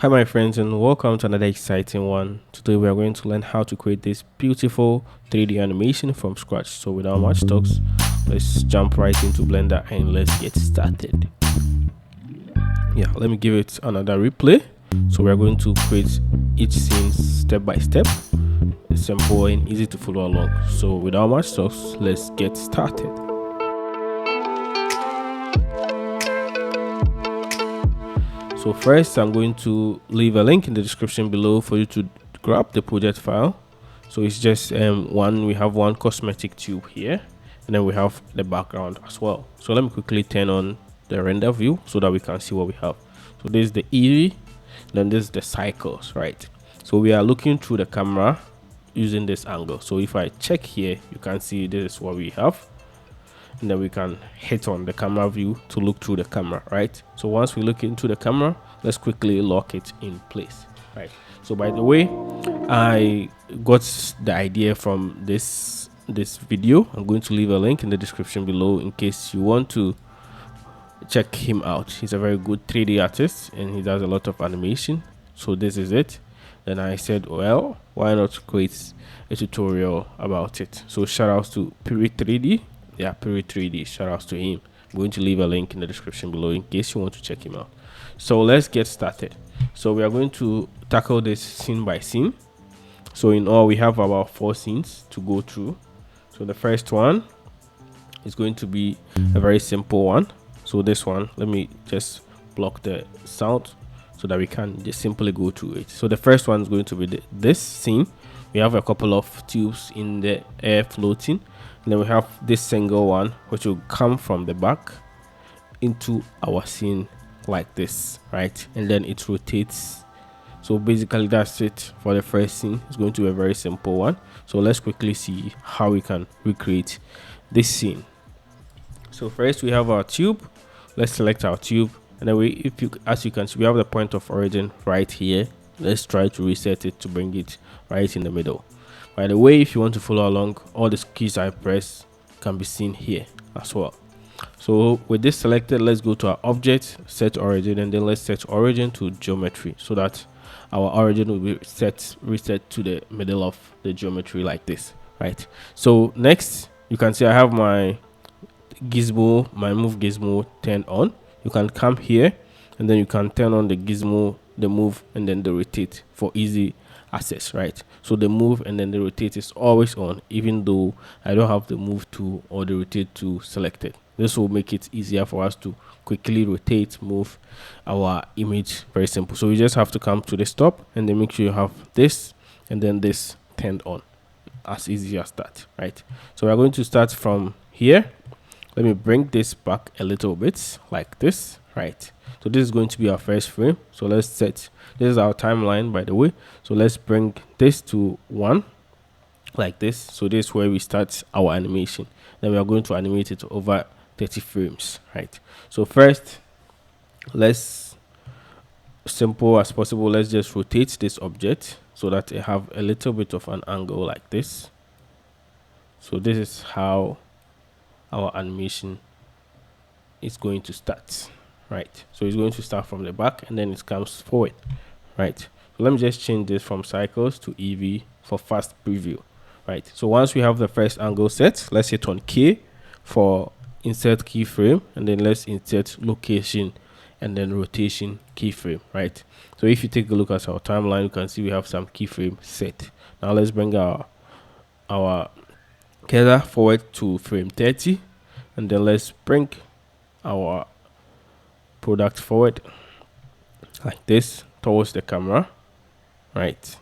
Hi my friends and welcome to another exciting one. Today we are going to learn how to create this beautiful 3D animation from scratch. So without much talks, let's jump right into Blender and let's get started. Yeah, let me give it another replay. So we are going to create each scene step by step. It's simple and easy to follow along. So without much talks, let's get started. So first, I'm going to leave a link in the description below for you to grab the project file. So it's just we have one cosmetic tube here, and then we have the background as well. So let me quickly turn on the render view so that we can see what we have. So this is the Eevee, then this is the cycles, right? So we are looking through the camera using this angle. So if I check here, you can see this is what we have. And then we can hit on the camera view to look through the camera, right? So once we look into the camera, let's quickly lock it in place, right? So by the way, I got the idea from this video. I'm going to leave a link in the description below in case you want to check him out. He's a very good 3D artist and he does a lot of animation. So this is it. Then I said, well, why not create a tutorial about it? So shout out to Period 3D. Yeah, Period 3D, shout outs to him. I'm going to leave a link in the description below in case you want to check him out. So let's get started. So we are going to tackle this scene by scene. So in all, we have about 4 scenes to go through. So the first one is going to be a very simple one. So this one, let me just block the sound so that we can just simply go through it. So the first one is going to be this scene. We have a couple of tubes in the air floating. And then we have this single one which will come from the back into our scene like this, right? And then it rotates. So basically that's it for the first scene. It's going to be a very simple one. So let's quickly see how we can recreate this scene. So first we have our tube. Let's select our tube, and then as you can see, we have the point of origin right here. Let's try to reset it to bring it right in the middle. By the way, if you want to follow along, all the keys I press can be seen here as well. So with this selected, let's go to our object, set origin, and then let's set origin to geometry so that our origin will be reset to the middle of the geometry like this, right? So next, you can see I have my gizmo, my move gizmo turned on. You can come here and then you can turn on the gizmo, the move, and then the rotate for easy access, right? So the move and then the rotate is always on, even though I don't have the move tool or the rotate tool selected. This will make it easier for us to quickly rotate, move our image. Very simple. So we just have to come to the stop and then make sure you have this and then this turned on. As easy as that, right? So we're going to start from here. Let me bring this back a little bit like this, right? So this is going to be our first frame. So let's set, this is our timeline, by the way. So let's bring this to 1 like this. So this is where we start our animation. Then we are going to animate it over 30 frames, right? So first, let's, simple as possible, let's just rotate this object so that it have a little bit of an angle like this. So this is how our animation is going to start, right? So it's going to start from the back and then it comes forward, right? So let me just change this from cycles to Eevee for fast preview, right? So once we have the first angle set, let's hit on K for insert keyframe, and then let's insert location and then rotation keyframe, right? So if you take a look at our timeline, you can see we have some keyframe set. Now let's bring our cursor forward to frame 30, and then let's bring our product forward like this towards the camera, right?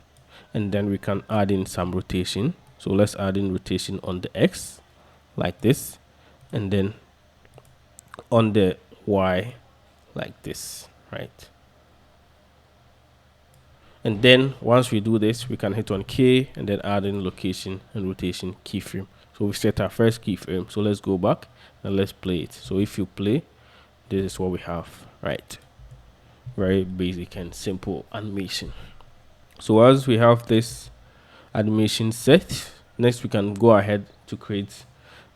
And then we can add in some rotation. So let's add in rotation on the X like this, and then on the Y like this, right? And then once we do this, we can hit on K and then add in location and rotation keyframe. So we set our first keyframe. So let's go back and let's play it. So if you play, this is what we have, right? Very basic and simple animation. So as we have this animation set, next we can go ahead to create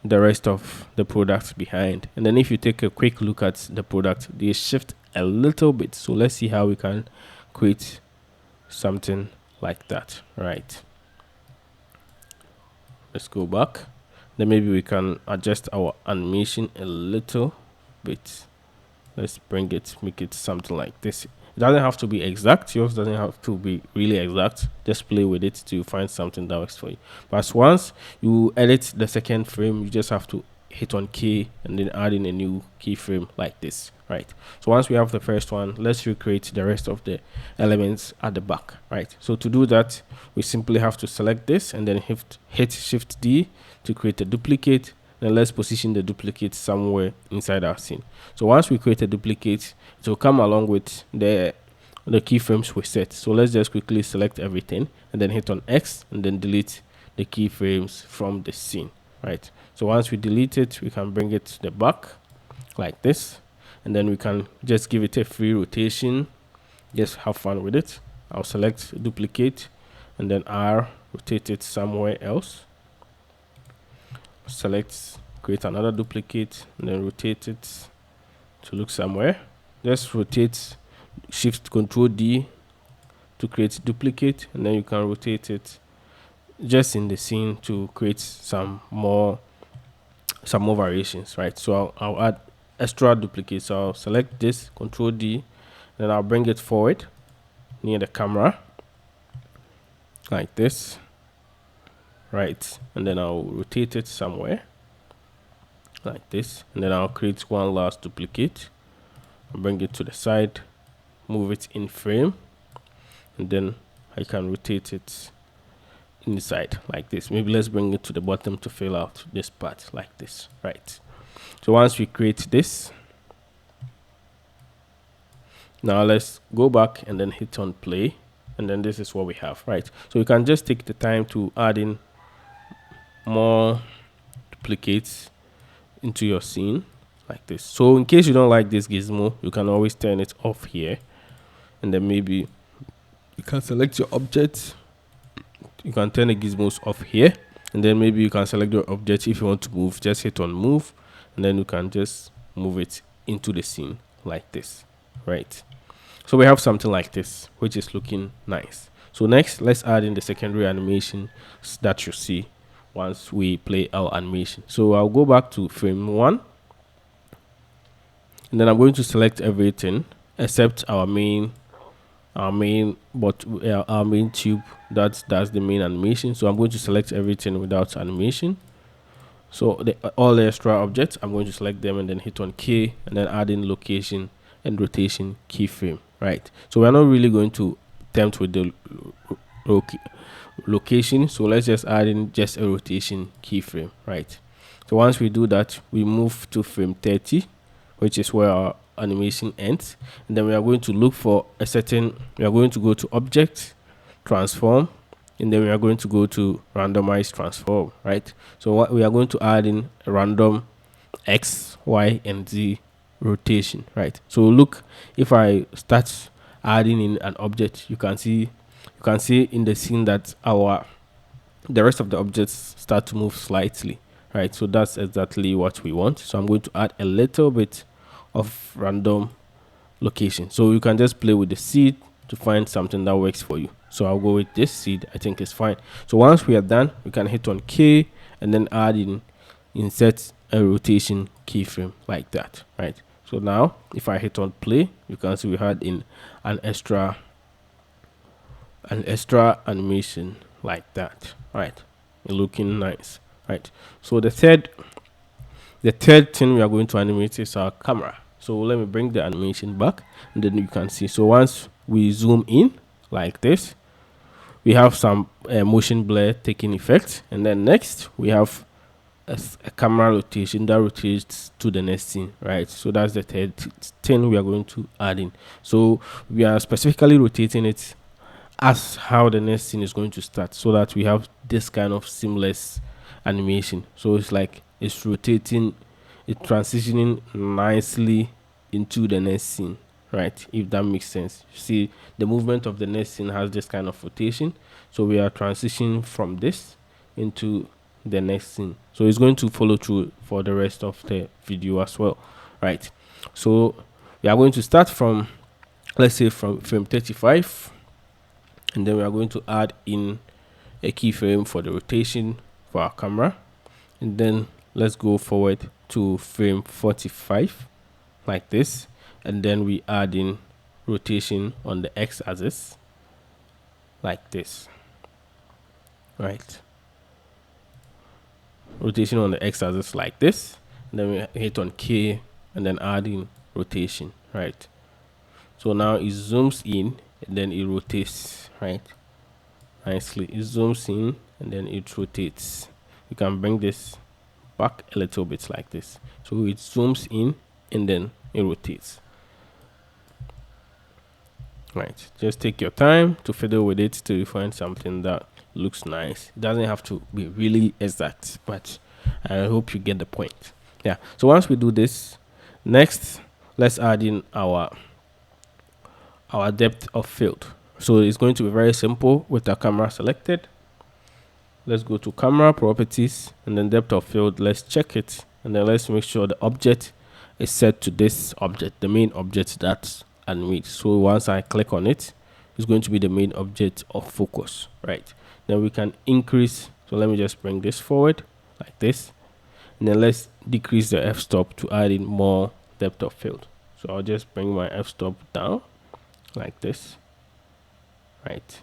the rest of the products behind. And then if you take a quick look at the product, they shift a little bit. So let's see how we can create something like that, right? Let's go back. Then maybe we can adjust our animation a little bit. Let's bring it, make it something like this. It doesn't have to be exact. Yours doesn't have to be really exact. Just play with it to find something that works for you. But once you edit the second frame, you just have to hit on key and then add in a new keyframe like this, right? So once we have the first one, let's recreate the rest of the elements at the back, right? So to do that, we simply have to select this and then hit Shift D to create a duplicate. Then let's position the duplicate somewhere inside our scene. So once we create a duplicate, it will come along with the keyframes we set. So let's just quickly select everything and then hit on X and then delete the keyframes from the scene, right? So once we delete it, we can bring it to the back like this, and then we can just give it a free rotation. Just have fun with it. I'll select duplicate and then R, rotate it somewhere else. Select, create another duplicate and then rotate it to look somewhere. Just rotate, Shift Control D to create duplicate, and then you can rotate it just in the scene to create some more variations, right? So I'll add extra duplicates. So I'll select this, Control D, then I'll bring it forward near the camera like this, right? And then I'll rotate it somewhere like this, and then I'll create one last duplicate. I'll bring it to the side, move it in frame, and then I can rotate it inside like this. Maybe let's bring it to the bottom to fill out this part like this, right? So once we create this, now let's go back and then hit on play, and then this is what we have, right? So you can just take the time to add in more duplicates into your scene like this. So in case you don't like this gizmo, you can always turn it off here, and then maybe you can select your object. You can turn the gizmos off here, and then maybe you can select your object. If you want to move, just hit on move, and then you can just move it into the scene like this, right? So we have something like this, which is looking nice. So next, let's add in the secondary animation that you see once we play our animation. So I'll go back to frame 1, and then I'm going to select everything except our main tube that's the main animation. So I'm going to select everything without animation. So all the extra objects, I'm going to select them and then hit on K and then add in location and rotation keyframe, right? So we're not really going to tempt with the location, so let's just add in just a rotation keyframe, right? So once we do that, we move to frame 30, which is where our animation ends, and then we are going to look for a certain, we are going to go to object, transform, and then we are going to go to randomize transform, right? So what we are going to add in a random X, Y, and Z rotation, right? So look, if I start adding in an object, you can see in the scene that the rest of the objects start to move slightly, right? So that's exactly what we want. So I'm going to add a little bit of random location. So you can just play with the seed to find something that works for you. So I'll go with this seed. I think it's fine. So once we are done, we can hit on K and then add in insert a rotation keyframe like that, right? So now if I hit on play, you can see we had in an extra animation like that, right? Looking nice, right? So the third thing we are going to animate is our camera. So let me bring the animation back, and then you can see. So once we zoom in like this, we have some motion blur taking effect, and then next we have a camera rotation that rotates to the next scene, right? So that's the third thing we are going to add in. So we are specifically rotating it as how the next scene is going to start, so that we have this kind of seamless animation. So it's like it's rotating, it's transitioning nicely into the next scene, right? If that makes sense. See, the movement of the next scene has this kind of rotation, so we are transitioning from this into the next scene. So it's going to follow through for the rest of the video as well, right? So we are going to start from let's say from frame 35, and then we are going to add in a keyframe for the rotation for our camera, and then let's go forward to frame 45 like this, and then we add in rotation on the x-axis like this, right? Rotation on the x-axis like this, and then we hit on K and then add in rotation, right? So now it zooms in and then it rotates, right? Nicely, it zooms in and then it rotates. You can bring this back a little bit like this, so it zooms in and then it rotates, right? Just take your time to fiddle with it till you find something that looks nice. It doesn't have to be really exact, but I hope you get the point. Yeah, so once we do this, next let's add in our depth of field. So it's going to be very simple with the camera selected. Let's go to camera properties and then depth of field. Let's check it, and then let's make sure the object is set to this object, the main object that's animates. So once I click on it, it's going to be the main object of focus, right? Then we can increase. So let me just bring this forward like this, and then let's decrease the f-stop to add in more depth of field. So I'll just bring my f-stop down like this, right?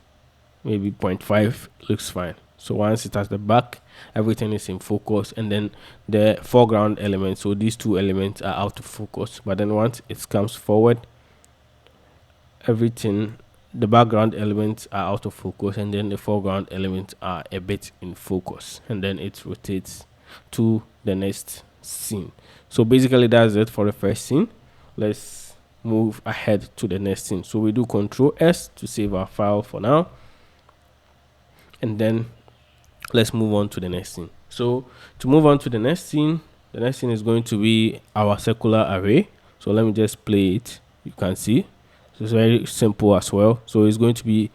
Maybe 0.5 looks fine. So once it has the back, everything is in focus, and then the foreground element, so these two elements are out of focus, but then once it comes forward, everything, the background elements are out of focus, and then the foreground elements are a bit in focus, and then it rotates to the next scene. So basically that's it for the first scene. Let's move ahead to the next scene. So we do Control S to save our file for now, and then let's move on to the next scene. So to move on to the next scene is going to be our circular array. So let me just play it. You can see, so it's very simple as well. So it's going to be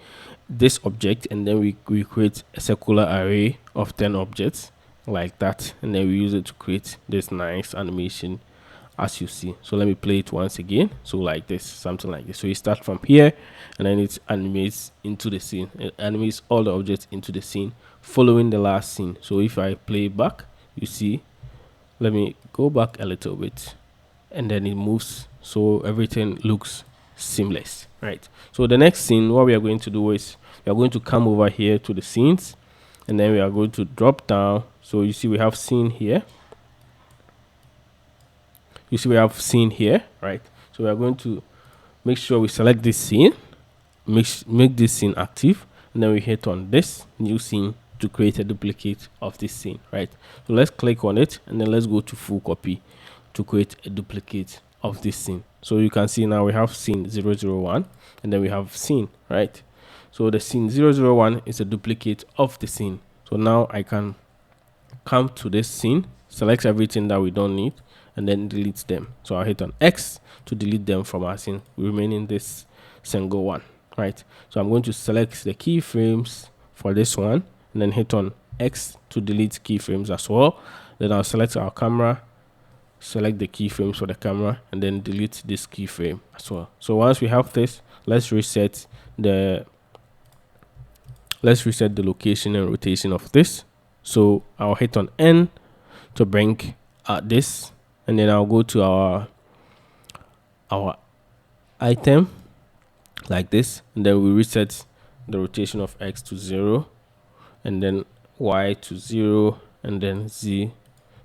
this object, and then we create a circular array of 10 objects like that, and then we use it to create this nice animation as you see. So let me play it once again. So like this, something like this. So you start from here, and then it animates into the scene. It animates all the objects into the scene following the last scene. So if I play back, you see, let me go back a little bit, and then it moves, so everything looks seamless, right? So the next scene, what we are going to do is we are going to come over here to the scenes, and then we are going to drop down. So you see we have scene here. You see we have scene here, right? So we are going to make sure we select this scene, make this scene active, and then we hit on this new scene to create a duplicate of this scene, right? So let's click on it, and then let's go to full copy to create a duplicate of this scene. So you can see now we have scene 001, and then we have scene, right? So the scene 001 is a duplicate of the scene. So now I can come to this scene, select everything that we don't need, and then delete them. So I'll hit on X to delete them from our scene, remaining this single one, right? So I'm going to select the keyframes for this one, and then hit on X to delete keyframes as well. Then I'll select our camera, select the keyframes for the camera, and then delete this keyframe as well. So once we have this, let's reset the location and rotation of this. So I'll hit on N to bring this, and then I'll go to our item like this, and then we reset the rotation of X to 0, and then Y to 0, and then Z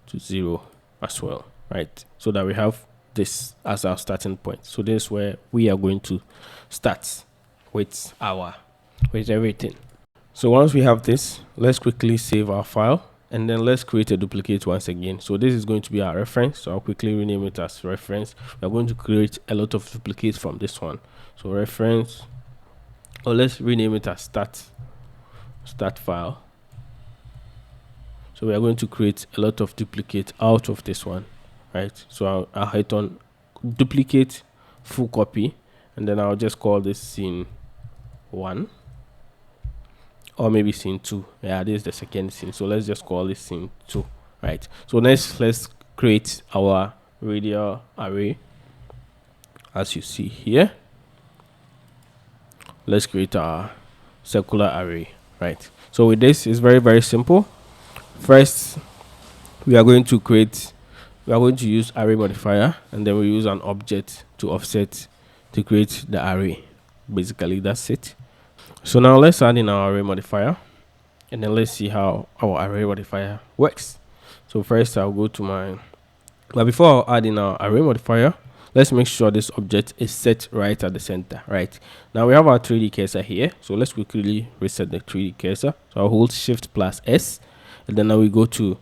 to 0 as well, right? So that we have this as our starting point. So this is where we are going to start with everything. So once we have this, let's quickly save our file, and then let's create a duplicate once again. So this is going to be our reference, so I'll quickly rename it as reference. We're going to create a lot of duplicates from this one. So reference, or let's rename it as start file. So we are going to create a lot of duplicates out of this one, right? So I'll hit on duplicate, full copy, and then I'll just call this scene 1, or maybe scene 2. Yeah, this is the second scene, so let's just call this scene 2, right? So next, let's create our radial array as you see here. let's create our circular array, right? So with this, it's very, very simple. First, we are going to use array modifier, and then we use an object to offset to create the array. Basically, that's it. So now let's add in our array modifier, and then let's see how our array modifier works. So first I'll go to but before I'll add in our array modifier, let's make sure this object is set right at the center. Right now we have our 3D cursor here, so let's quickly reset the 3D cursor. So I'll hold shift plus S, and then now we go to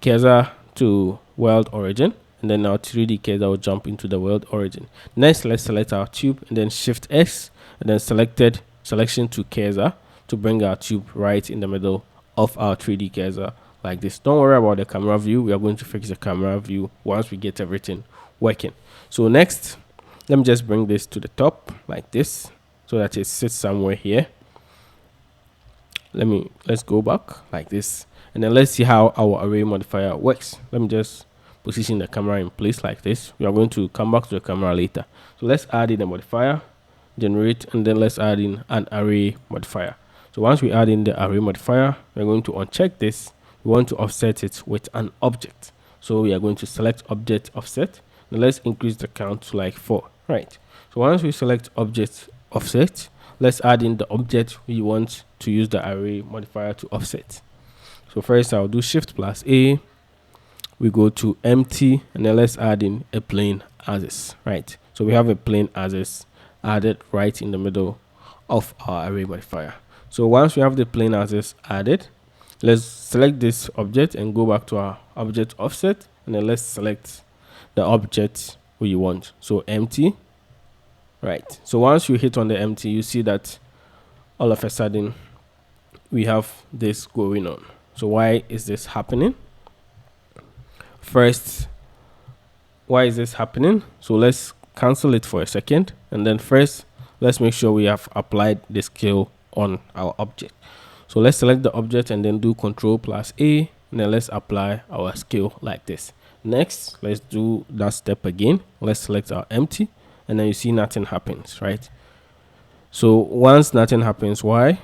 cursor to world origin, and then our 3D cursor will jump into the world origin. Next, let's select our tube, and then shift S, and then selection to cursor to bring our tube right in the middle of our 3D cursor like this. Don't worry about the camera view. We are going to fix the camera view once we get everything working. So next, let me just bring this to the top like this so that it sits somewhere here. Let's go back like this, and then let's see how our array modifier works. Let me just position the camera in place like this. We are going to come back to the camera later. So let's add in a modifier, generate, and then let's add in an array modifier. So once we add in the array modifier, we're going to uncheck this. We want to offset it with an object. So we are going to select object offset. Now let's increase the count to like 4. Right. So once we select object offset, let's add in the object we want to use the array modifier to offset. So first I'll do shift plus A. We go to empty, and then let's add in a plain axis. Right. So we have a plain axis added right in the middle of our array modifier. So once we have the plain axis added, let's select this object and go back to our object offset, and then let's select the object we want. So empty. Right. So once you hit on the empty, you see that all of a sudden we have this going on. So why is this happening? First, why is this happening? So let's cancel it for a second, and then first let's make sure we have applied the scale on our object. So let's select the object and then do Ctrl plus A, and then let's apply our scale like this. Next, let's do that step again. Let's select our empty, and then you see nothing happens, right? So once nothing happens, why?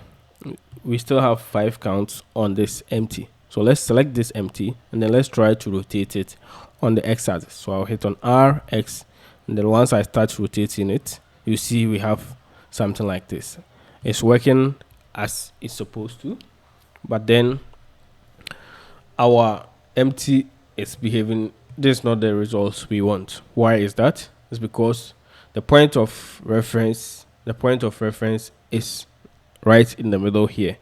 We still have 5 counts on this empty. So let's select this empty, and then let's try to rotate it on the x-axis. So I'll hit on R, X, and then once I start rotating it, you see we have something like this. It's working as it's supposed to, but then our empty is behaving. This is not the results we want. Why is that? It's because the point of reference is right in the middle here,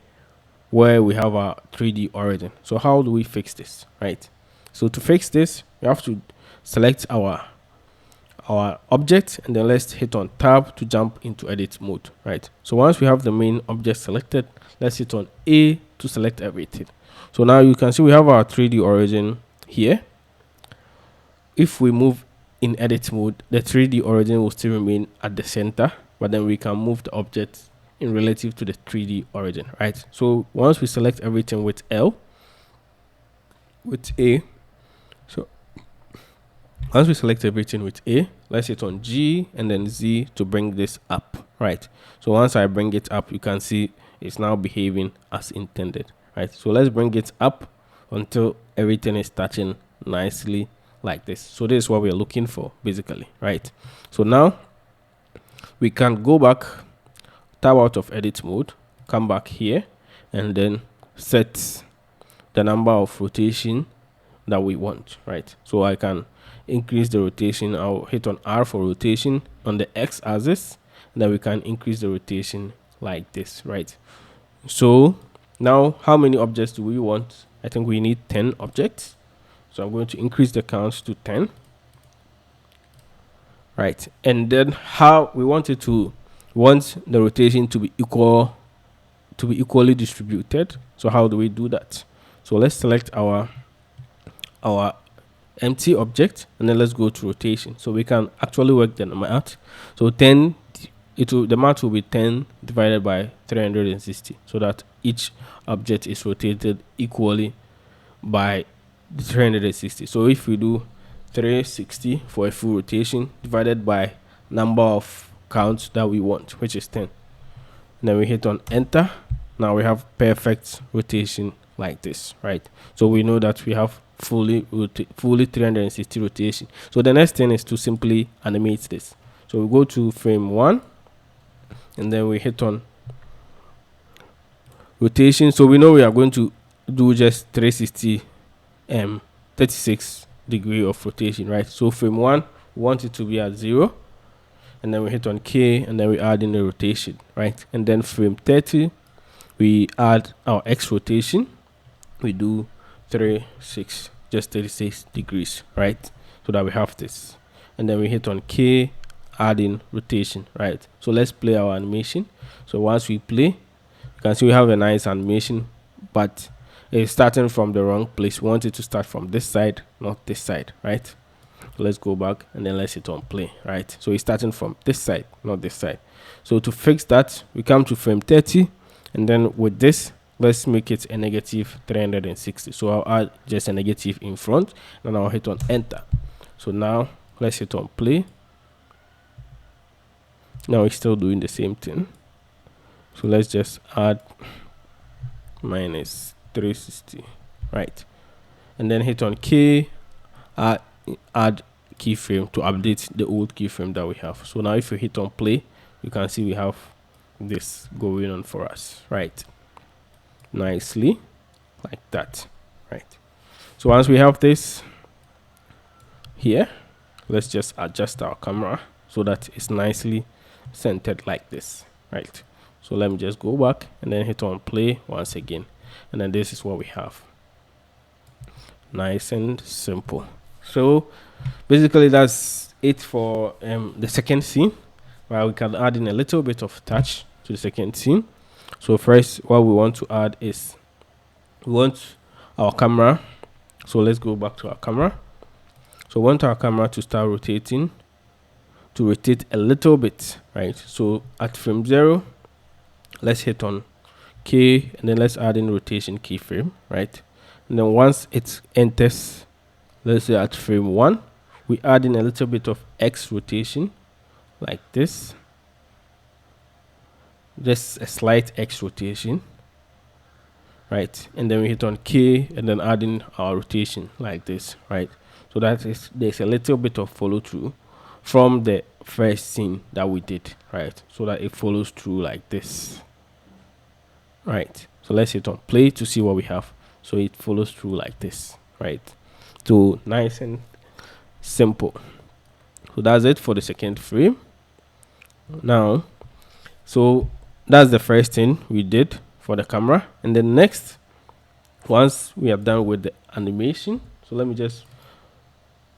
where we have our 3D origin. So how do we fix this? Right. So to fix this, we have to select our object, and then let's hit on tab to jump into edit mode. Right. So once we have the main object selected, let's hit on A to select everything. So now you can see we have our 3D origin here. If we move in edit mode, the 3D origin will still remain at the center, but then we can move the object in relative to the 3D origin, right? So once we select everything with L, with A, so once we select everything with A, let's hit on G and then Z to bring this up, right? So once I bring it up, you can see it's now behaving as intended, right? So let's bring it up until everything is touching nicely like this. So this is what we're looking for, basically, right? So now we can go back, tab out of edit mode, come back here, and then set the number of rotation that we want, right? So I can increase the rotation. I'll hit on R for rotation on the X axis, and then we can increase the rotation like this, right? So now how many objects do we want? I think we need 10 objects. So I'm going to increase the count to 10. Right. And then how we want the rotation to be equally distributed. So how do we do that? So let's select our empty object, and then let's go to rotation. So we can actually work the math. So the math will be 10 divided by 360, so that each object is rotated equally by the 360. So if we do 360 for a full rotation divided by number of counts that we want, which is 10. and then we hit on enter. Now we have perfect rotation like this, right? So we know that we have fully 360 rotation. So the next thing is to simply animate this. So we go to frame 1, and then we hit on rotation. So we know we are going to do just 360 36 degree of rotation, right? So frame 1, we want it to be at 0, and then we hit on K, and then we add in the rotation, right? And then frame 30, we add our X rotation. We do 3 6, just 36 degrees, right? So that we have this, and then we hit on K, add in rotation, right? So let's play our animation. So once we play, you can see we have a nice animation, but it's starting from the wrong place. We want it to start from this side, not this side, right? So let's go back, and then let's hit on play, right? So it's starting from this side, not this side. So to fix that, we come to frame 30, and then with this, let's make it a negative 360. So I'll add just a negative in front, and I'll hit on enter. So now let's hit on play. Now it's still doing the same thing. So let's just add minus 360, right? And then hit on K, add keyframe to update the old keyframe that we have. So now if you hit on play, you can see we have this going on for us, right? Nicely, like that, right? So once we have this here, let's just adjust our camera so that it's nicely centered like this, right? So let me just go back and then hit on play once again, and then this is what we have. Nice and simple. So basically that's it for the second scene, where we can add in a little bit of touch to the second scene. So first, what we want to add is we want our camera. So let's go back to our camera. So we want our camera to start rotating, to rotate a little bit, right? So at frame 0, let's hit on K, and then let's add in rotation keyframe, right? And then once it enters, let's say at frame 1, we add in a little bit of X rotation like this, just a slight X rotation, right? And then we hit on K, and then add in our rotation like this, right? So that is, there's a little bit of follow through from the first scene that we did, right? So that it follows through like this, right? So let's hit on play to see what we have. So it follows through like this, right? So nice and simple. So that's it for the second frame. Now, so that's the first thing we did for the camera. And then next, once we are done with the animation, so let me just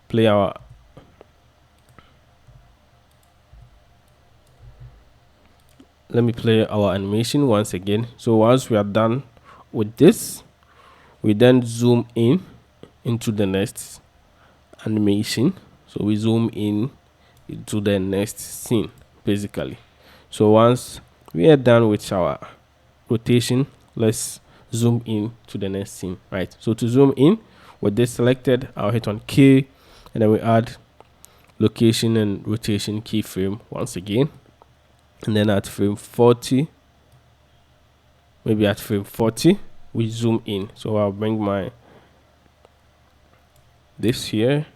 play our animation once again. So once we are done with this, we then zoom in into the next animation. So we zoom in into the next scene, basically. So once we are done with our rotation, let's zoom in to the next scene, right? So to zoom in with this selected, I'll hit on K, and then we add location and rotation keyframe once again. And then at frame 40, maybe at frame 40, we zoom in. So I'll bring my this here,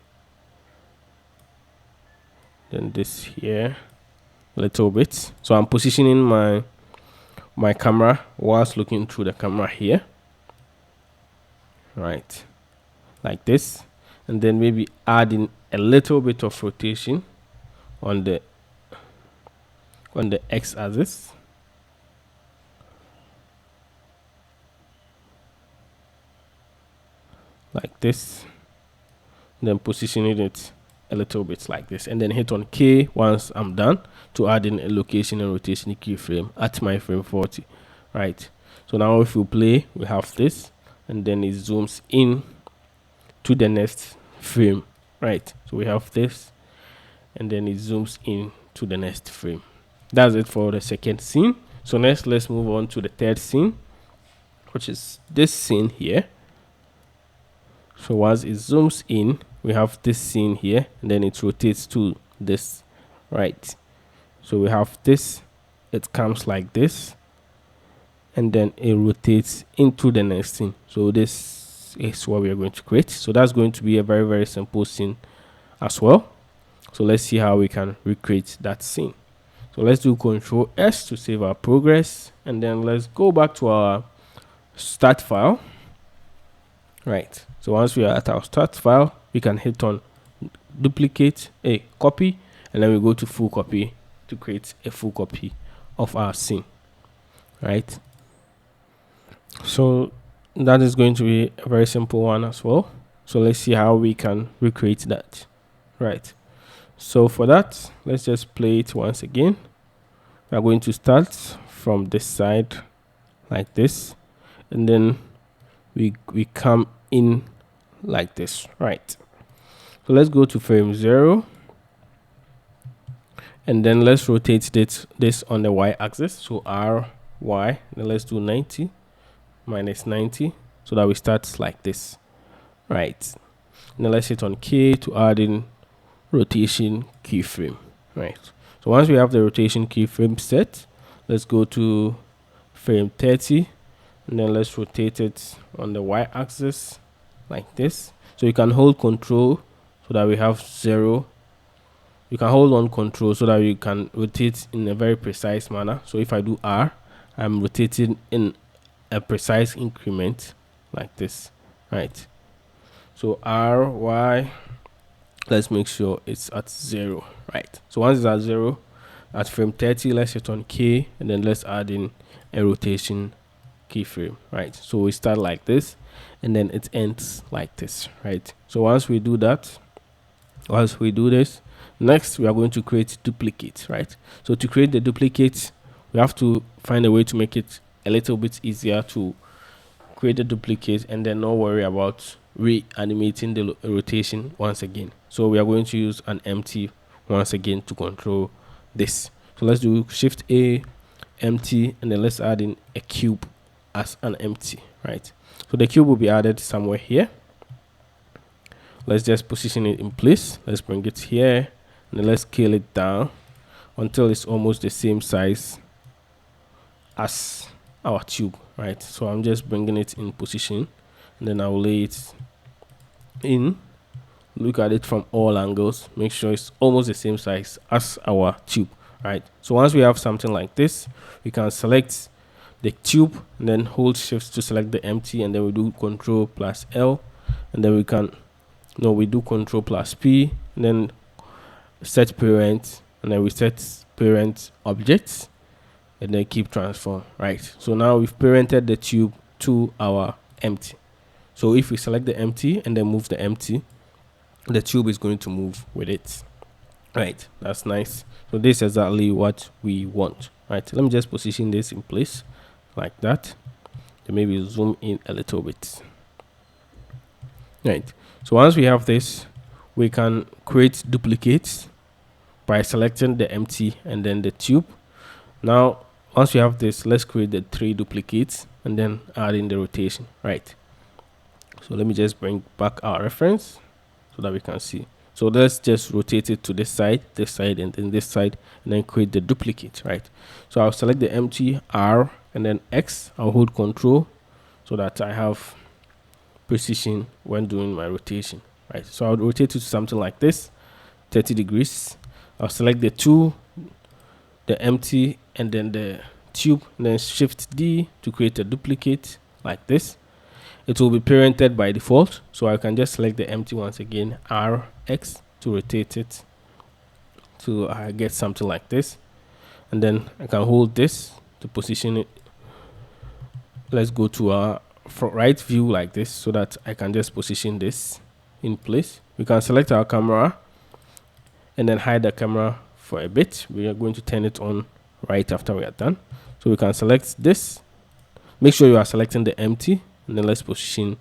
then this here a little bit. So I'm positioning my camera whilst looking through the camera here, right, like this. And then maybe adding a little bit of rotation on the x-axis, like this. Then positioning it a little bit like this, and then hit on K once I'm done to add in a location and rotation keyframe at my frame 40, right? So now if we play, we have this, and then it zooms in to the next frame, right? So we have this, and then it zooms in to the next frame. That's it for the second scene. So next, let's move on to the third scene, which is this scene here. So once it zooms in, we have this scene here, and then it rotates to this, right? So we have this, it comes like this, and then it rotates into the next scene. So this is what we are going to create. So that's going to be a very, very simple scene as well. So let's see how we can recreate that scene. So let's do Control S to save our progress, and then let's go back to our start file. Right. So once we are at our start file, we can hit on duplicate, a copy, and then we go to full copy to create a full copy of our scene. Right. So that is going to be a very simple one as well. So let's see how we can recreate that. Right. So for that, let's just play it once again. We are going to start from this side like this, and then we come in like this. Right. So let's go to frame 0, and then let's rotate this on the y axis. So R, Y, then let's do 90 minus 90 so that we start like this. Right. Now let's hit on K to add in rotation keyframe. Right. So once we have the rotation keyframe set, let's go to frame 30, and then let's rotate it on the y axis like this. So you can hold control so that we have 0. You can hold on control so that you can rotate in a very precise manner. So if I do R, I'm rotating in a precise increment like this. Right. So R, Y, let's make sure it's at 0. Right. So once it's at 0, at frame 30, let's hit on K, and then let's add in a rotation keyframe. Right. So we start like this, and then it ends like this. Right. So once we do that, once we do this, next we are going to create duplicate. Right. So to create the duplicate, we have to find a way to make it a little bit easier to create a duplicate and then not worry about reanimating the rotation once again. So we are going to use an empty once again to control this. So let's do Shift A, empty, and then let's add in a cube as an empty. Right. So the cube will be added somewhere here. Let's just position it in place. Let's bring it here, and then let's scale it down until it's almost the same size as our tube. Right. So I'm just bringing it in position, and then I'll lay it in. Look at it from all angles, make sure it's almost the same size as our tube. Right. So once we have something like this, we can select the tube and then hold shift to select the empty, and then we do Control plus L, and then we do Control plus P, and then set parent, and then we set parent objects, and then keep transform. Right. So now we've parented the tube to our empty. So if we select the empty and then move the empty, the tube is going to move with it. Right. That's nice. So this is exactly what we want. Right. Let me just position this in place like that. Then maybe zoom in a little bit. Right. So once we have this, we can create duplicates by selecting the empty and then the tube. Now, once we have this, let's create the 3 duplicates and then add in the rotation. Right. So let me just bring back our reference so that we can see. So let's just rotate it to this side, and then this side, and then create the duplicate. Right. So I'll select the empty, R, and then X. I'll hold Control so that I have precision when doing my rotation. Right. So I'll rotate it to something like this, 30 degrees. I'll select the 2, the empty, and then the tube, and then Shift D to create a duplicate like this. It will be parented by default, so I can just select the empty once again, RX, to rotate it to get something like this, and then I can hold this to position it. Let's go to our right view like this so that I can just position this in place. We can select our camera and then hide the camera for a bit. We are going to turn it on right after we are done. So we can select this. Make sure you are selecting the empty, and then let's position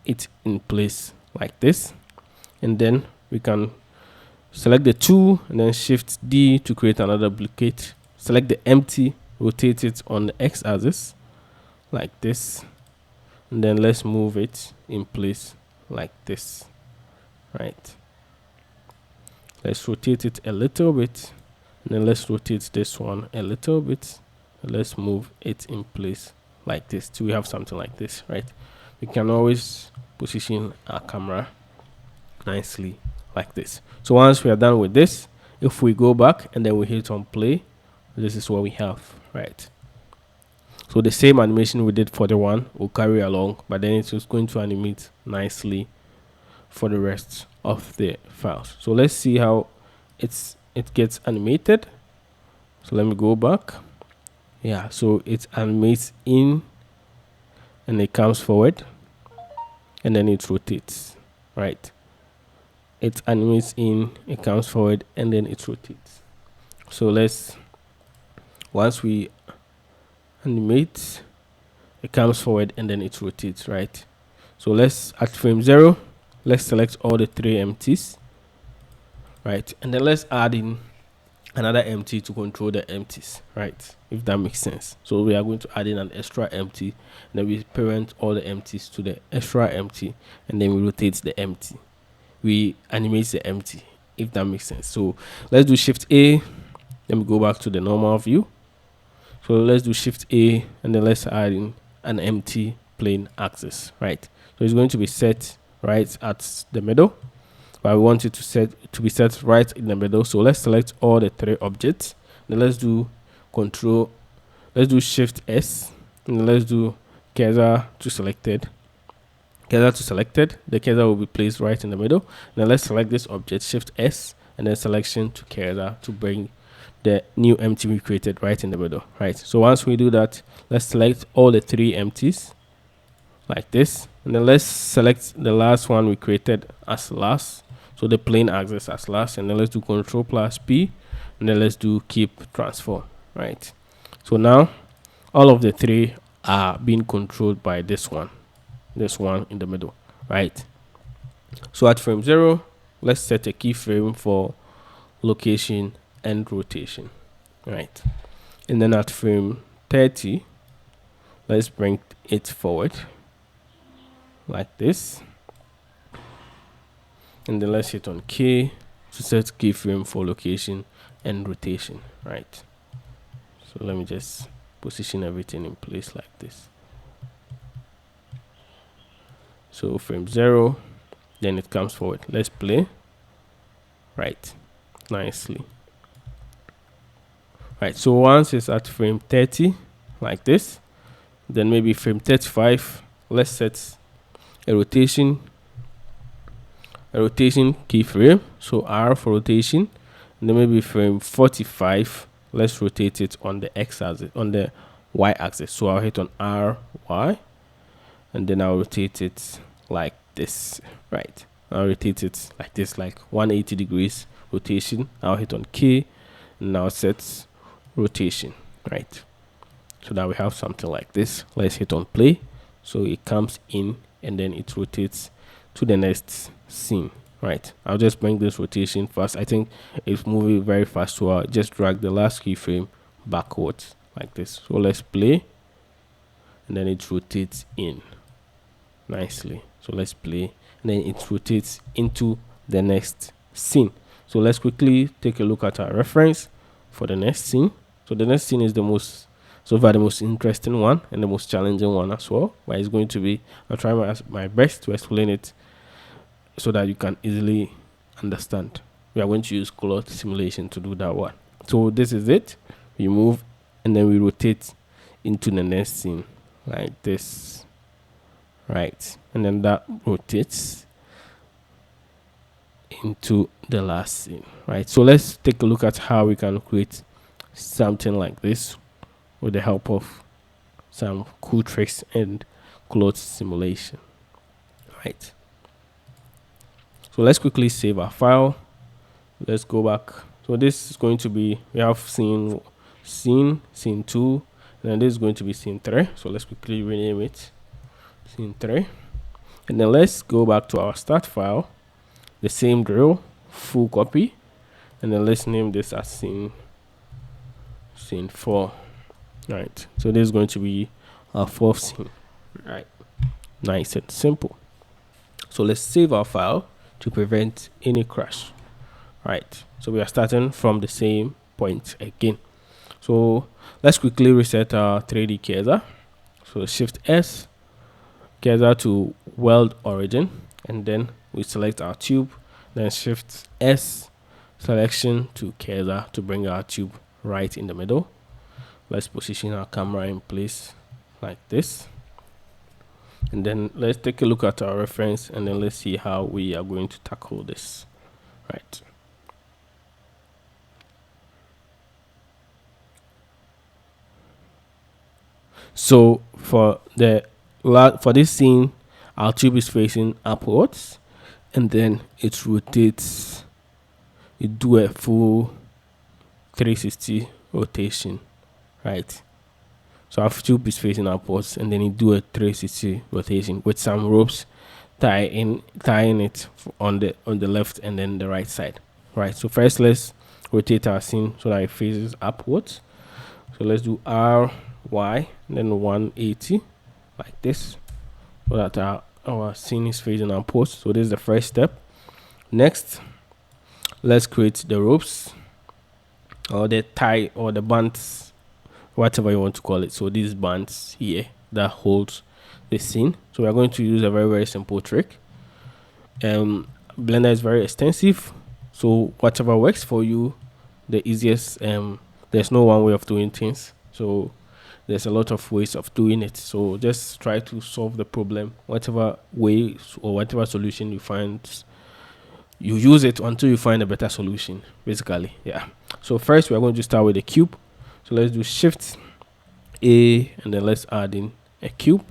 it in place like this. And then we can select the 2 and then Shift D to create another duplicate. Select the empty, rotate it on the X axis like this, and then let's move it in place like this. Right. Let's rotate it a little bit And then let's rotate this one a little bit. Let's move it in place like this till we have something like this, right? We can always position our camera nicely like this. So once we are done with this, if we go back and then we hit on play, this is what we have, right? So the same animation we did for the one will carry along, but then it's just going to animate nicely for the rest of the files. So let's see how it gets animated. So let me go back. Yeah, so it animates in and it comes forward and then it rotates, right? It animates in, it comes forward, and then it rotates. So once we animate, it comes forward and then it rotates, right? So let's, at frame 0, let's select all the 3 empties, right? And then let's add in another empty to control the empties, right? If that makes sense. So we are going to add in an extra empty, and then we parent all the empties to the extra empty, and then we rotate the empty. We animate the empty, if that makes sense. So let's do Shift A. Let me go back to the normal view. So let's do Shift A, and then let's add in an empty plane axis, right? So it's going to be set right at the middle, but we want it to be set right in the middle. So let's select all the 3 objects. Then let's do Shift S, and then let's do cursor to selected. The cursor will be placed right in the middle. Now let's select this object, Shift S, and then selection to cursor to bring the new empty we created right in the middle, right? So once we do that, let's select all the 3 empties like this, and then let's select the last one we created as last, so the plane axis as last, and then let's do Ctrl+P, and then let's do keep transform, right? So now all of the 3 are being controlled by this one in the middle, right? So at frame 0, let's set a keyframe for location and rotation, right? And then at frame 30, let's bring it forward like this, and then let's hit on K to set keyframe for location and rotation, right? So let me just position everything in place like this. So frame 0, then it comes forward. Let's play, right? Nicely. Right, so once it's at frame 30 like this, then maybe frame 35, let's set a rotation keyframe, so R for rotation, and then maybe frame 45, let's rotate it on the X axis, on the Y axis. So I'll hit on R, Y, and then I'll rotate it like this, right? I'll rotate it like this, like 180 degrees rotation. I'll hit on K, and now set rotation, right? So that we have something like this. Let's hit on play. So it comes in and then it rotates to the next scene, right? I'll just bring this rotation fast. I think it's moving very fast, so I'll just drag the last keyframe backwards like this. So let's play, and then it rotates in nicely. So let's play, and then it rotates into the next scene. So let's quickly take a look at our reference for the next scene. So the next scene is the most interesting one and the most challenging one as well, but it's going to be, I'll try my best to explain it so that you can easily understand. We are going to use cloth simulation to do that one. So this is it. We move and then we rotate into the next scene like this, right? And then that rotates into the last scene, right? So let's take a look at how we can create something like this with the help of some cool tricks and cloth simulation, right? So let's quickly save our file. Let's go back. So this is going to be, we have scene 2, and then this is going to be scene 3. So let's quickly rename it scene 3, and then let's go back to our start file, the same drill, full copy, and then let's name this as scene 4, right? So this is going to be our 4th scene, right? Nice and simple. So let's save our file to prevent any crash, right? So we are starting from the same point again. So let's quickly reset our 3D cursor. So Shift S, cursor to world origin, and then we select our tube, then Shift S, selection to cursor to bring our tube right in the middle. Let's position our camera in place like this, and then let's take a look at our reference, and then let's see how we are going to tackle this. Right. So for this scene, our tube is facing upwards, and then it rotates. It do a full 360 rotation, right? So our tube is facing upwards, and then it do a 360 rotation with some ropes tying it on the left and then the right side, right? So first, let's rotate our scene so that it faces upwards. So let's do RY and then 180 like this, so that our scene is facing upwards. So this is the first step. Next, let's create the ropes or the tie or the bands, whatever you want to call it. So these bands here that holds the scene. So we're going to use a very simple trick. Blender is very extensive, so whatever works for you, the easiest. There's no one way of doing things, so there's a lot of ways of doing it. So just try to solve the problem whatever way or whatever solution you find. You use it until you find a better solution, basically. Yeah. So first, we're going to start with a cube. So let's do Shift A, and then let's add in a cube.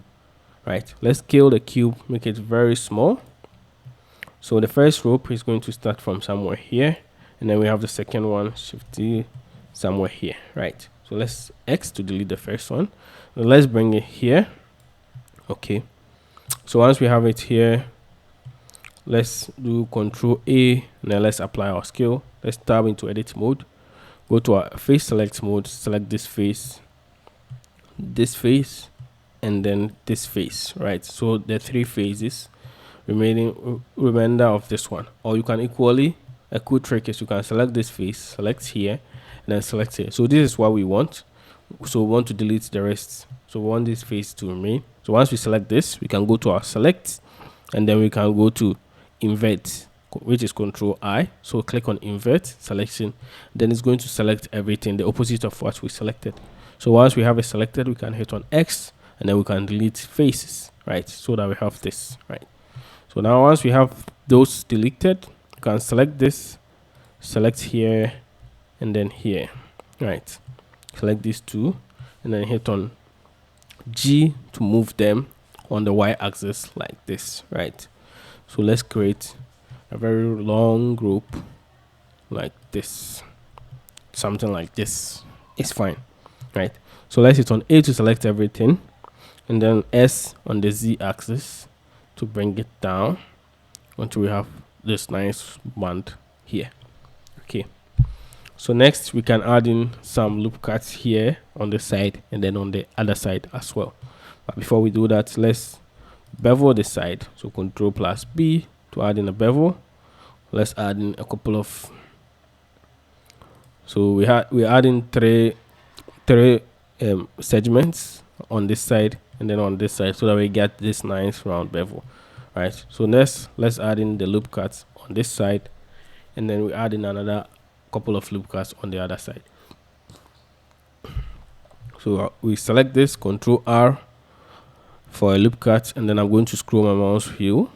Right. Let's scale the cube, make it very small. So the first rope is going to start from somewhere here, and then we have the second one, Shift D, somewhere here. Right. So let's X to delete the first one. Now let's bring it here. Okay. So once we have it here, let's do Control A, and then let's apply our scale. Let's tab into edit mode, go to our face select mode, select this face, and then this face, right? So the three phases remainder of this one. Or you can a cool trick is you can select this face, select here, and then select here. So this is what we want. So we want to delete the rest. So we want this face to remain. So once we select this, we can go to our select, and then we can go to invert, which is Control I. So click on invert selection, then it's going to select everything the opposite of what we selected. So once we have it selected, we can hit on X, and then we can delete faces, right? So that we have this, right? So now once we have those deleted, you can select this, select here, and then here, right? Select these two, and then hit on G to move them on the Y axis like this, right? So let's create a very long group like this, something like this. It's fine, right? So let's hit on A to select everything, and then S on the Z axis to bring it down until we have this nice band here. Okay. So next we can add in some loop cuts here on the side and then on the other side as well. But before we do that, let's bevel the side. So Control plus B to add in a bevel. Let's add in a couple of. So we add in three segments on this side and then on this side, so that we get this nice round bevel, right? So next, let's add in the loop cuts on this side, and then we add in another couple of loop cuts on the other side. So we select this, Control R for a loop cut, and then I'm going to scroll my mouse wheel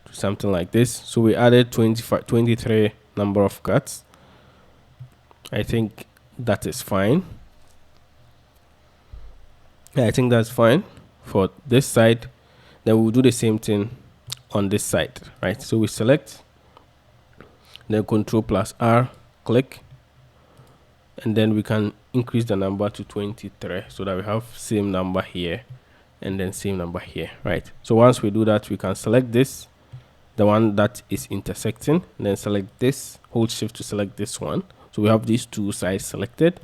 to something like this. So we added 23 number of cuts. I think that is fine. Yeah, I think that's fine for this side. Then we'll do the same thing on this side, right? So we select, then Control plus R, click, and then we can increase the number to 23 so that we have same number here and then same number here, right? So once we do that, we can select this, the one that is intersecting, and then select this, hold shift to select this one. So we have these two sides selected,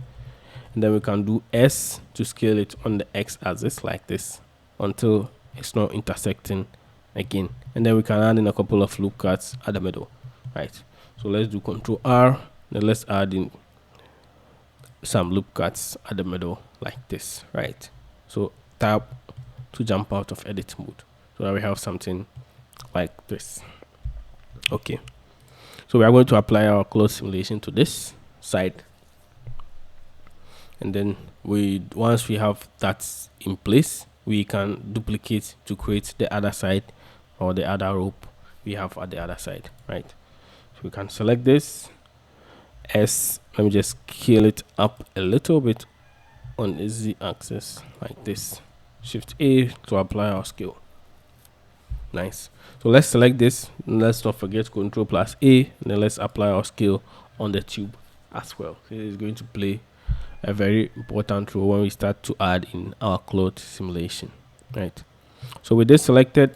and then we can do S to scale it on the X axis like this until it's not intersecting again, and then we can add in a couple of loop cuts at the middle, right? So let's do Control R, Now let's add in some loop cuts at the middle like this, right? So tap to jump out of edit mode, so that we have something like this. Okay, so we are going to apply our cloth simulation to this side, and then once we have that in place, we can duplicate to create the other side or the other rope we have at the other side, right? So we can select this as, let me just scale it up a little bit on the Z axis like this. Shift A to apply our scale. Nice. So let's select this. Let's not forget Control plus A, and then let's apply our scale on the tube as well. So it is going to play a very important role when we start to add in our cloth simulation, right? So with this selected,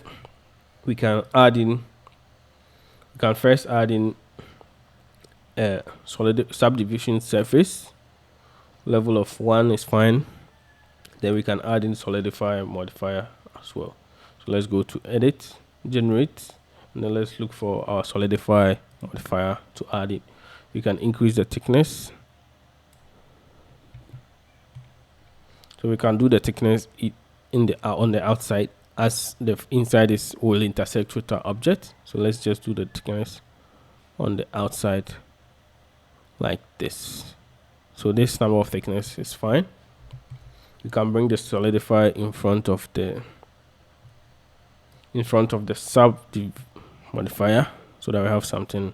we can first add in a solid subdivision surface. Level of 1 is fine. Then we can add in solidify modifier as well. So let's go to edit, generate, and then let's look for our solidify modifier to add it. We can increase the thickness. So we can do the thickness in the on the outside, as the inside will intersect with our object. So let's just do the thickness on the outside like this. So this number of thickness is fine. You can bring the solidify in front of the sub modifier, so that we have something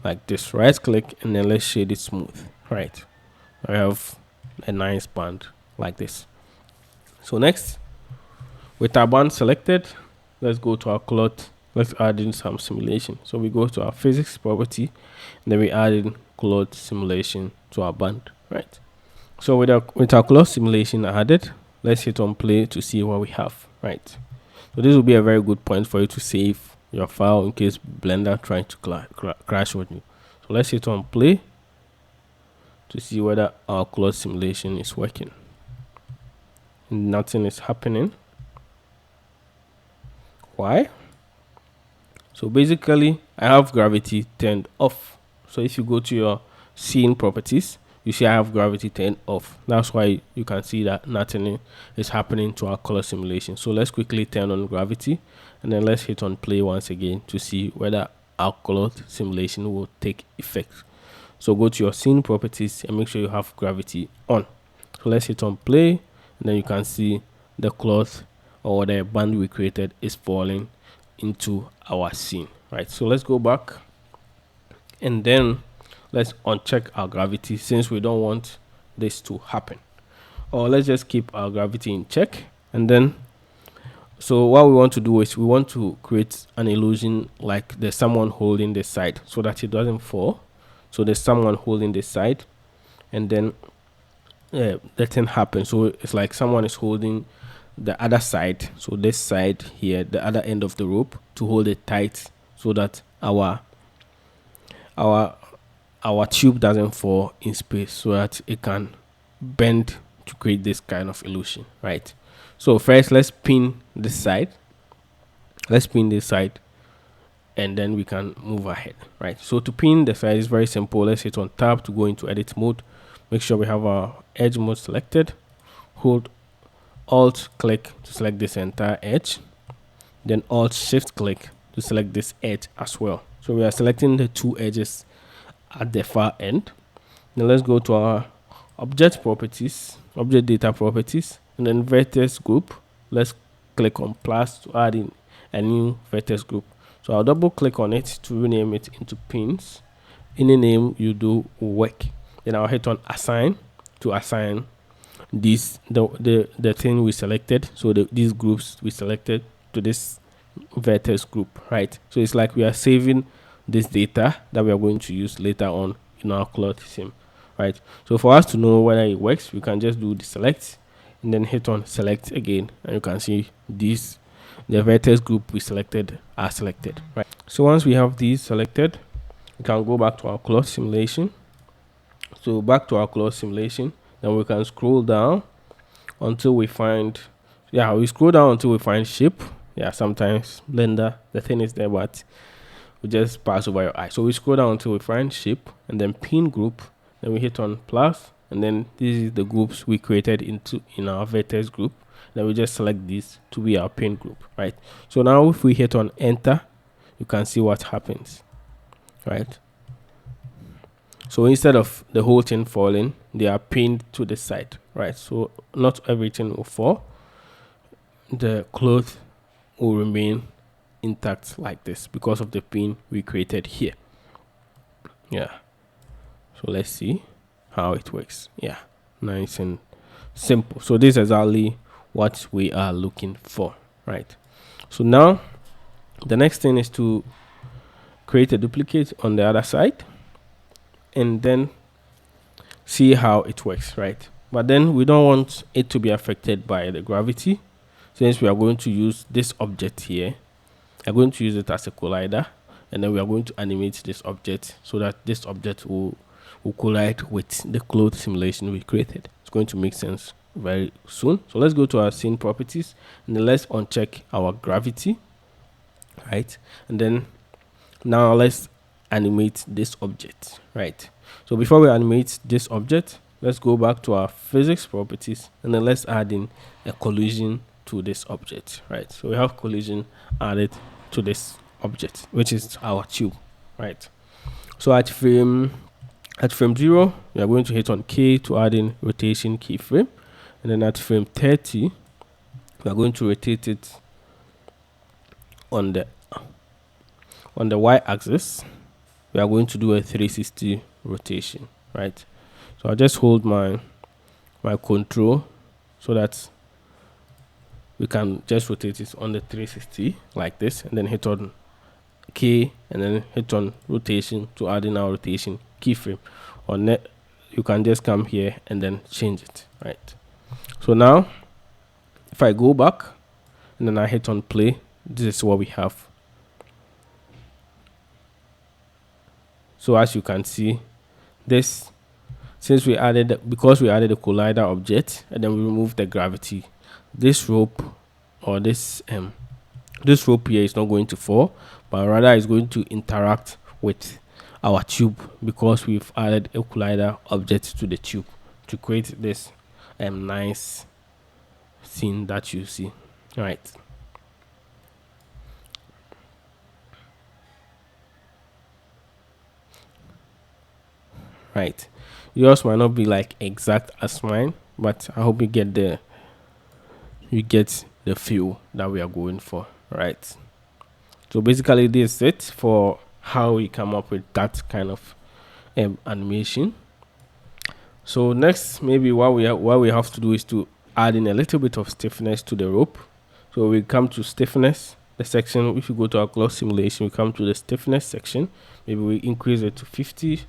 like this. Right click and then let's shade it smooth. Right, I have a nice band like this. So next, with our band selected, let's go to our cloth. Let's add in some simulation. So we go to our physics property, and then we add in cloth simulation to our band, right? So with our cloth simulation added, let's hit on play to see what we have, right? So this will be a very good point for you to save your file in case Blender trying to crash on you. So let's hit on play to see whether our cloth simulation is working. Nothing is happening. Why? So basically, I have gravity turned off. So if you go to your scene properties, you see I have gravity turned off. That's why you can see that nothing is happening to our color simulation. So let's quickly turn on gravity, and then let's hit on play once again to see whether our color simulation will take effect. So go to your scene properties and make sure you have gravity on. So let's hit on play, and then you can see the cloth or the band we created is falling into our scene, right? So let's go back, and then let's uncheck our gravity since we don't want this to happen. Or let's just keep our gravity in check, and then so what we want to do is we want to create an illusion like there's someone holding this side so that it doesn't fall. So there's someone holding this side, and then that thing happens. So it's like someone is holding the other side, so this side here, the other end of the rope, to hold it tight so that our tube doesn't fall in space, so that it can bend to create this kind of illusion, right? So first, let's pin this side, and then we can move ahead, right? So to pin the side is very simple. Let's hit on tab to go into edit mode. Make sure we have our edge mode selected. Hold Alt click to select this entire edge, then Alt Shift click to select this edge as well. So we are selecting the two edges at the far end. Now let's go to our object properties, object data properties, and then vertex group. Let's click on plus to add in a new vertex group. So I'll double click on it to rename it into pins. Any name you do will work. Then I'll hit on assign to assign the thing we selected, so these groups we selected to this vertex group, right? So it's like we are saving this data that we are going to use later on in our cloth sim, right? So for us to know whether it works, we can just do the select and then hit on select again, and you can see the vertex group we selected are selected, right? So once we have these selected, we can go back to our cloth simulation. So back to our cloth simulation, then we can scroll down until we find, we scroll down until we find shape. Sometimes Blender, the thing is there, but will just pass over your eye. So we scroll down until we find shape, and then pin group. Then we hit on plus, and then this is the groups we created in our vertex group. Then we just select this to be our pin group, right? So now if we hit on enter, you can see what happens, right? So instead of the whole thing falling, they are pinned to the side, right? So not everything will fall. The cloth will remain intact like this because of the pin we created here. Yeah. So let's see how it works. Yeah, nice and simple. So this is exactly what we are looking for, right? So now the next thing is to create a duplicate on the other side and then see how it works, right? But then we don't want it to be affected by the gravity. Since we are going to use this object here, we are going to use it as a collider, and then we are going to animate this object so that this object will collide with the cloth simulation we created. It's going to make sense very soon. So let's go to our scene properties, and then let's uncheck our gravity, right? And then now let's animate this object, right? So before we animate this object, let's go back to our physics properties, and then let's add in a collision to this object, right? So we have collision added to this object, which is our tube, right? So at frame 0, we are going to hit on K to add in rotation keyframe, and then at frame 30, we are going to rotate it on the y-axis. We are going to do a 360 rotation, right? So I'll just hold my control so that we can just rotate it on the 360 like this, and then hit on K and then hit on rotation to add in our rotation keyframe. Or you can just come here and then change it, right? So now if I go back and then I hit on play, this is what we have. So as you can see, this, since because we added a collider object and then we removed the gravity, this rope or this rope here is not going to fall, but rather is going to interact with our tube because we've added a collider object to the tube to create this nice scene that you see, right? Right, yours might not be like exact as mine, but I hope you get the feel that we are going for, right? So basically this is it for how we come up with that kind of animation. So next, maybe what we have to do is to add in a little bit of stiffness to the rope. So we come to stiffness, the section. If you go to our cloth simulation, we come to the stiffness section. Maybe we increase it to 50,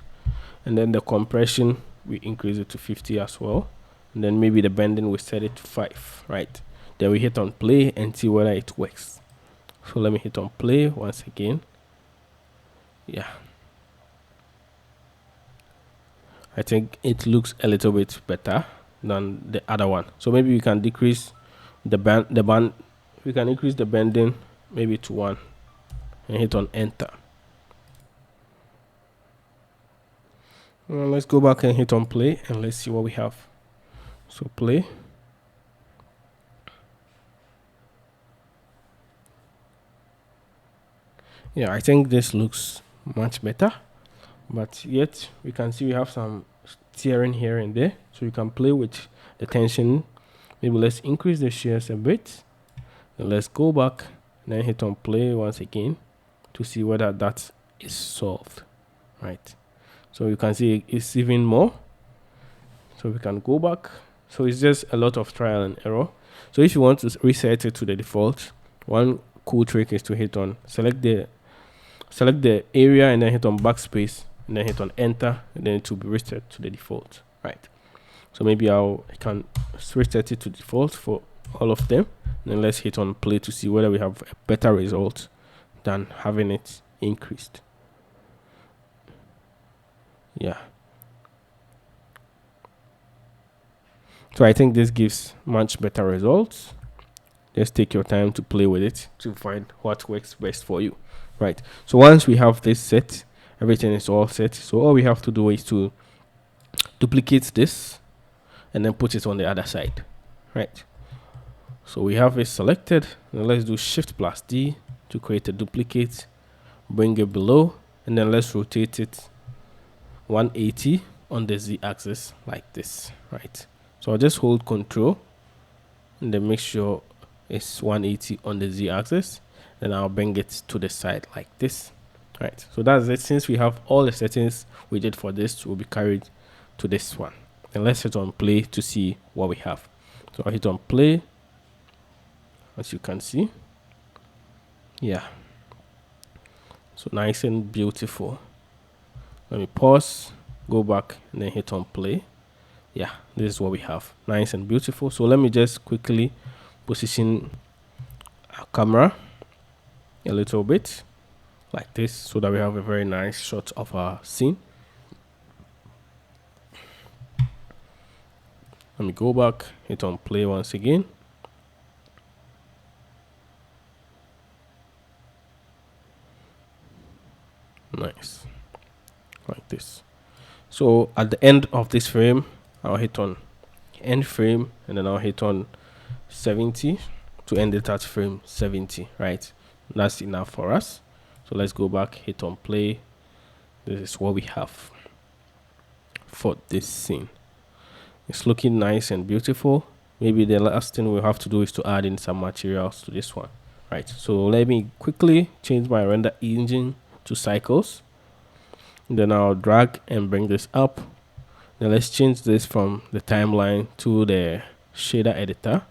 and then the compression we increase it to 50 as well, and then maybe the bending we set it to 5, right? Then we hit on play and see whether it works. So let me hit on play once again. Yeah, I think it looks a little bit better than the other one. So maybe we can decrease the band, we can increase the bending maybe to 1 and hit on enter. Let's go back and hit on play and let's see what we have. So play. Yeah, I think this looks much better, but yet we can see we have some tearing here and there, so you can play with the tension. Maybe let's increase the shears a bit, and let's go back and then hit on play once again to see whether that is solved, right? So you can see it's even more, so we can go back. So it's just a lot of trial and error. So if you want to reset it to the default, one cool trick is to hit on select the area and then hit on backspace and then hit on enter, and then it will be reset to the default, right? So maybe I can reset it to default for all of them, and then let's hit on play to see whether we have a better result than having it increased. Yeah, so I think this gives much better results. Just take your time to play with it to find what works best for you. right? So once we have this set, everything is all set. So all we have to do is to duplicate this and then put it on the other side, right? So we have it selected. Now let's do Shift plus D to create a duplicate, bring it below, and then let's rotate it 180 on the Z axis like this, right? So I'll just hold Control and then make sure it's 180 on the Z axis. Then I'll bring it to the side like this, right? So that's it. Since we have all the settings we did for this, will be carried to this one. And let's hit on play to see what we have. So I'll hit on play. As you can see, yeah, so nice and beautiful. Let me pause, go back, and then hit on play. Yeah, this is what we have, nice and beautiful. So let me just quickly position our camera a little bit like this so that we have a very nice shot of our scene. Let me go back, hit on play once again. Nice, like this. So at the end of this frame, I'll hit on end frame, and then I'll hit on 70 to end it at frame 70, right? That's enough for us. So let's go back, hit on play. This is what we have for this scene. It's looking nice and beautiful. Maybe the last thing we'll have to do is to add in some materials to this one, right? So let me quickly change my render engine to cycles. Then I'll drag and bring this up. Now let's change this from the timeline to the shader editor.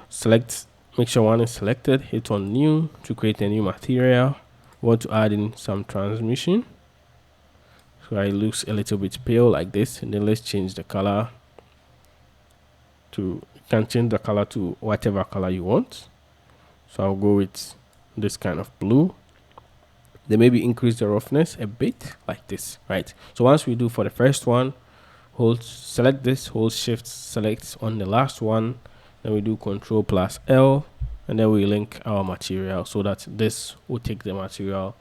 Select, make sure one is selected, hit on new to create a new material. We want to add in some transmission. So it looks a little bit pale like this. And then let's change the color to, you can change the color to whatever color you want. So I'll go with this kind of blue. Then maybe increase the roughness a bit like this, right? So once we do for the first one, hold, select this, hold shift, select on the last one, then we do Control plus L, and then we link our material so that this will take the material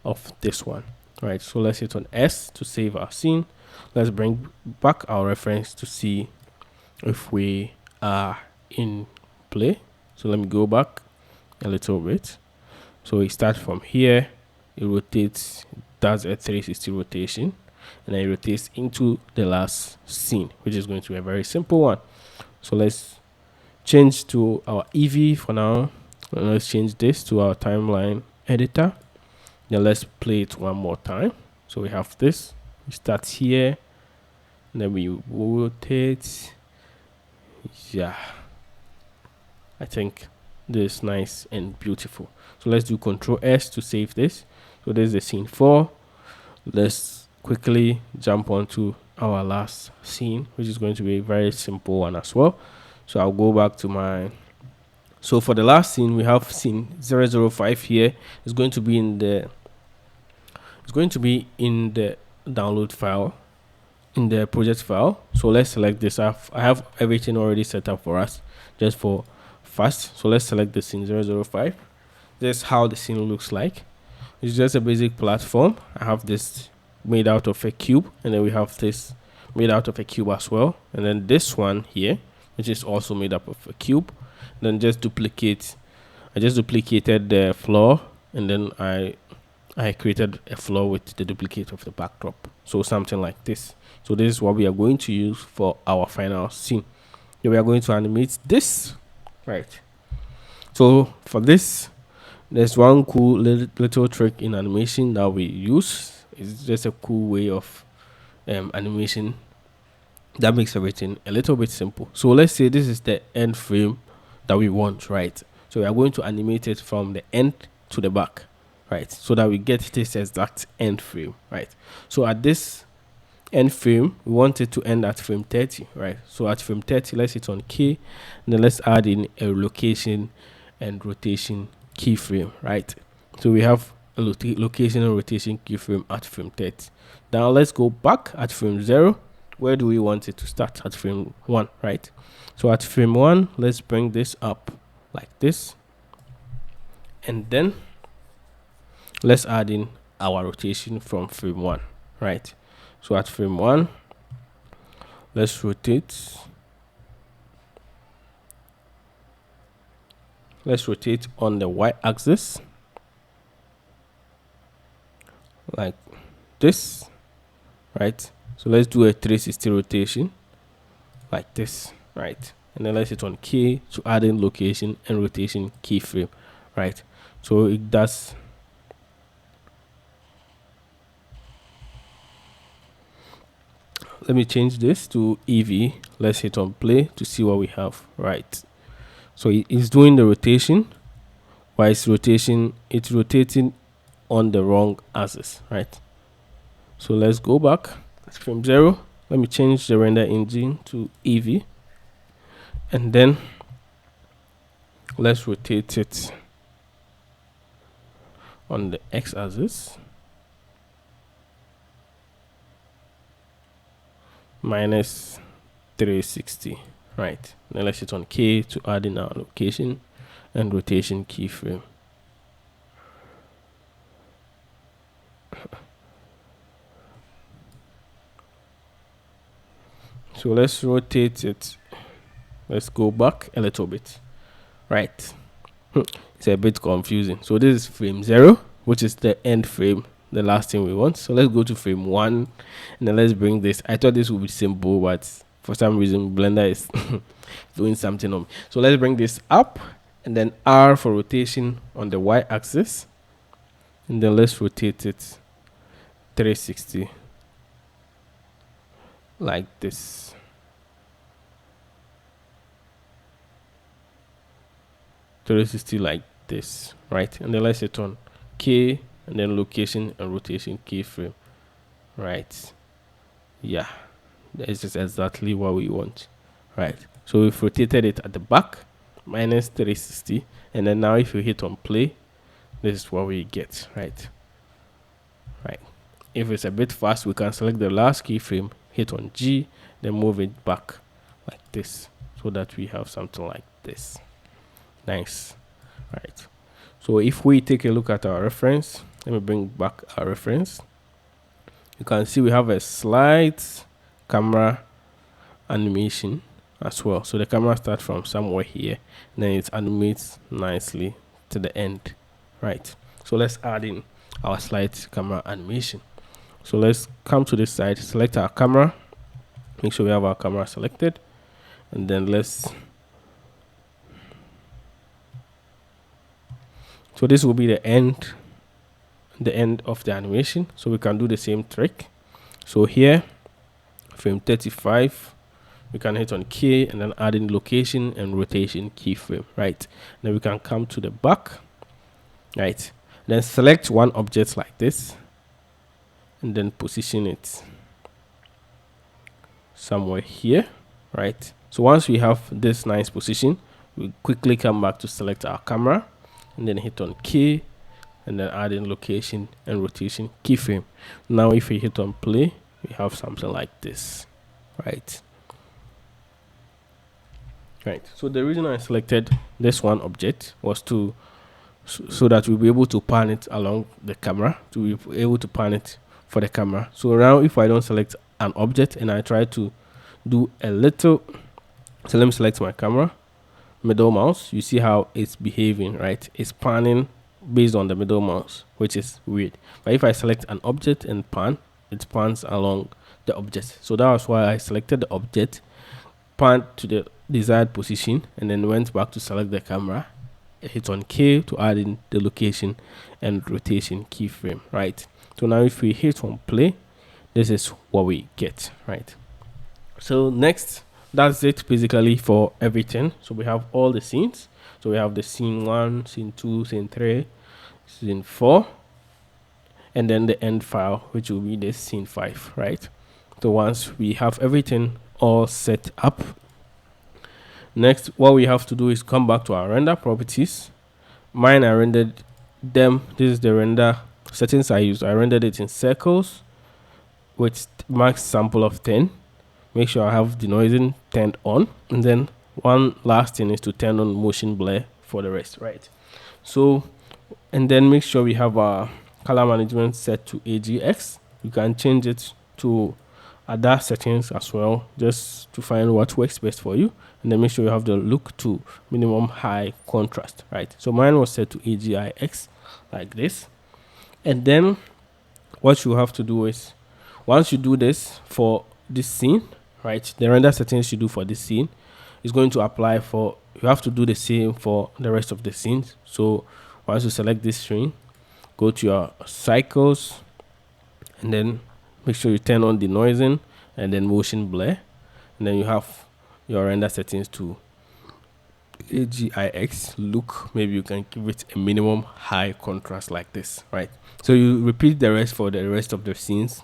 of this one, right? So let's hit on S to save our scene. Let's bring back our reference to see if we are in play. So let me go back a little bit. So we start from here. It rotates, does a 360 rotation, and then it rotates into the last scene, which is going to be a very simple one. So let's change to our EV for now, and let's change this to our timeline editor. Then let's play it one more time. So we have this, we start here, and then we rotate. Yeah, I think this is nice and beautiful. So let's do Control S to save this. So this is the scene 4. Let's quickly jump onto our last scene, which is going to be a very simple one as well. So I'll go back to my, so for the last scene, we have scene 005 here. It's going to be in the, download file, in the project file. So let's select this. I have everything already set up for us just for fast. So let's select the scene 005. This is how the scene looks like. It's just a basic platform. I have this made out of a cube, and then we have this made out of a cube as well, and then this one here, which is also made up of a cube. Then just duplicate, I just duplicated the floor, and then I created a floor with the duplicate of the backdrop, so something like this. So this is what we are going to use for our final scene. Then we are going to animate this, right? So for this, there's one cool little trick in animation that we use. It's just a cool way of animation that makes everything a little bit simple. So let's say this is the end frame that we want, right? So we are going to animate it from the end to the back, right? So that we get this exact end frame, right? So at this end frame, we want it to end at frame 30, right? So at frame 30, let's hit on K, and then let's add in a location and rotation keyframe, right? So we have a location and rotation keyframe at frame 30. Now let's go back at frame 0. Where do we want it to start? At frame 1, right? So at frame 1, let's bring this up like this, and then let's add in our rotation from frame 1, right? So at frame 1, let's rotate. Let's rotate on the y-axis like this, right? So let's do a 360 rotation like this, right? And then let's hit on K to add in location and rotation keyframe, right? So it does. Let me change this to EV. Let's hit on play to see what we have, right? So it's doing the rotation. While it's rotating on the wrong axis, right? So let's go back. It's frame 0. Let me change the render engine to EV. And then let's rotate it on the x-axis minus 360, right? Then let's hit on K to add in our location and rotation keyframe. So let's rotate it. Let's go back a little bit, right? It's a bit confusing. So this is frame 0, which is the end frame, the last thing we want. So let's go to frame 1 and then let's bring this. I thought this would be simple, but for some reason Blender is doing something on me. So let's bring this up and then R for rotation on the y-axis, and then let's rotate it 360 like this. Like this, right? And then let's hit on K and then location and rotation keyframe, right? Yeah, this is exactly what we want, right? So we've rotated it at the back minus 360, and then now if you hit on play, this is what we get, right? If it's a bit fast, we can select the last keyframe, hit on G, then move it back like this so that we have something like this. Nice, right? So if we take a look at our reference, let me bring back our reference. You can see we have a slight camera animation as well. So the camera starts from somewhere here, and then it animates nicely to the end, right? So let's add in our slight camera animation. So let's come to this side, select our camera, make sure we have our camera selected, and then so this will be the end of the animation. So we can do the same trick. So here, frame 35, we can hit on K and then add in location and rotation keyframe, right? Then we can come to the back, right? Then select one object like this and then position it somewhere here, right? So once we have this nice position, we quickly come back to select our camera and then hit on K and then add in location and rotation keyframe. Now if we hit on play, we have something like this, right? So the reason I selected this one object was to so that we'll be able to pan it along the camera, to be able to pan it for the camera. So now if I don't select an object and I try to do a little, so let me select my camera, middle mouse, you see how it's behaving, right? It's panning based on the middle mouse, which is weird. But if I select an object and pan, it pans along the object. So that was why I selected the object, panned to the desired position, and then went back to select the camera, hit on K to add in the location and rotation keyframe, right? So now if we hit on play, this is what we get, right? So next, that's it basically for everything. So we have all the scenes. So we have the scene 1, scene 2, scene 3, scene 4, and then the end file, which will be the scene 5, right? So once we have everything all set up, next what we have to do is come back to our render properties. Mine, I rendered them. This is the render settings I used. I rendered it in circles with max sample of 10. Make sure I have denoising turned on, and then one last thing is to turn on motion blur for the rest, right? So, and then make sure we have our color management set to AGX. You can change it to other settings as well, just to find what works best for you, and then make sure you have the look to minimum high contrast, right? So mine was set to AGIX like this. And then what you have to do is, once you do this for this scene, right, the render settings you do for this scene is going to apply for, you have to do the same for the rest of the scenes. So once you select this scene, go to your cycles, and then make sure you turn on denoising and then motion blur, and then you have your render settings to AGIX look. Maybe you can give it a minimum high contrast like this, right? So you repeat the rest for the rest of the scenes,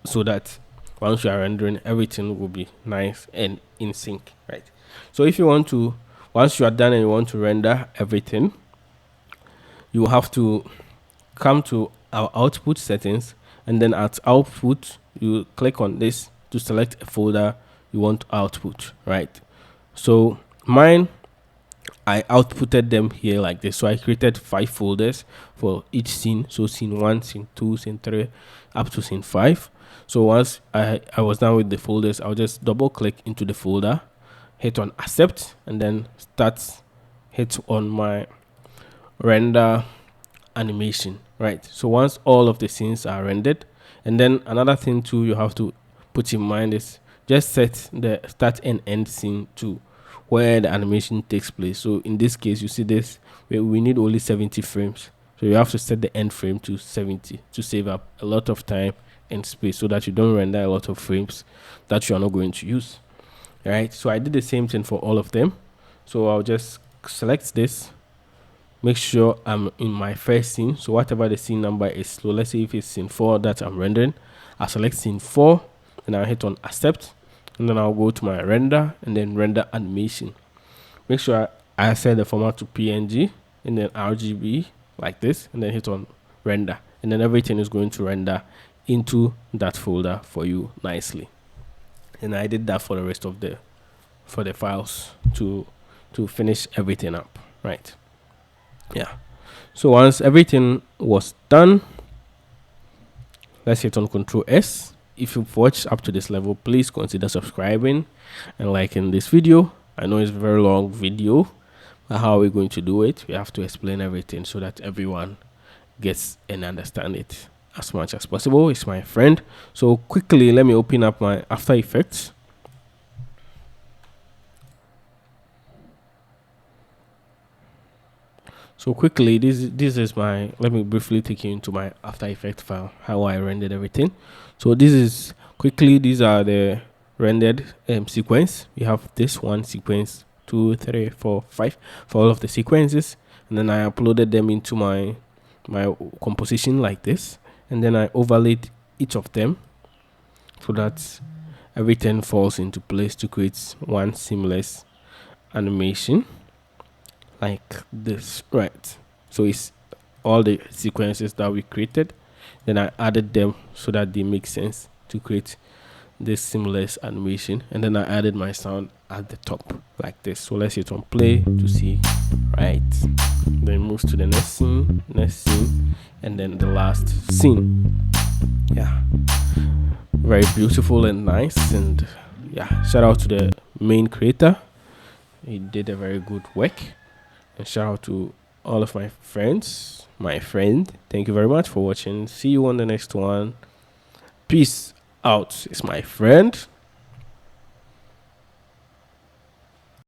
so that once you are rendering, everything will be nice and in sync, right? So if you want to, once you are done and you want to render everything, you will have to come to our output settings, and then at output you click on this to select a folder you want to output, right? So mine, I outputted them here like this. So I created 5 folders for each scene. So scene 1, scene 2, scene 3, up to scene 5. So once I was done with the folders, I'll just double click into the folder, hit on accept, and then hit on my render animation, right? So once all of the scenes are rendered, and then another thing too you have to put in mind is just set the start and end scene to where the animation takes place. So in this case, you see this, we need only 70 frames. So you have to set the end frame to 70 to save up a lot of time and space, so that you don't render a lot of frames that you are not going to use. All right, so I did the same thing for all of them. So I'll just select this, make sure I'm in my first scene. So whatever the scene number is, so let's say if it's scene 4 that I'm rendering, I'll select scene 4, and I'll hit on accept, and then I'll go to my render and then render animation. Make sure I set the format to PNG and then RGB like this, and then hit on render, and then everything is going to render into that folder for you nicely. And I did that for the rest of the files to finish everything up, right? Yeah. So once everything was done, let's hit on Control S. If you've watched up to this level, please consider subscribing and liking this video. I know it's a very long video, but how are we going to do it? We have to explain everything so that everyone gets and understand it as much as possible. It's my friend. So quickly, let me open up my After Effects. So quickly, this is my, let me briefly take you into my After Effects file, how I rendered everything. So this is quickly, these are the rendered sequence. We have this one sequence, 2, 3, 4, 5 for all of the sequences, and then I uploaded them into my composition like this, and then I overlaid each of them so that everything falls into place to create one seamless animation like this, right? So it's all the sequences that we created, then I added them so that they make sense to create this seamless animation, and then I added my sound at the top like this. So let's hit on play to see, right? Then moves to the next scene, and then the last scene. Yeah, very beautiful and nice. And yeah, shout out to the main creator, he did a very good work. And shout out to all of my friends, my friend. Thank you very much for watching. See you on the next one. Peace out. It's my friend.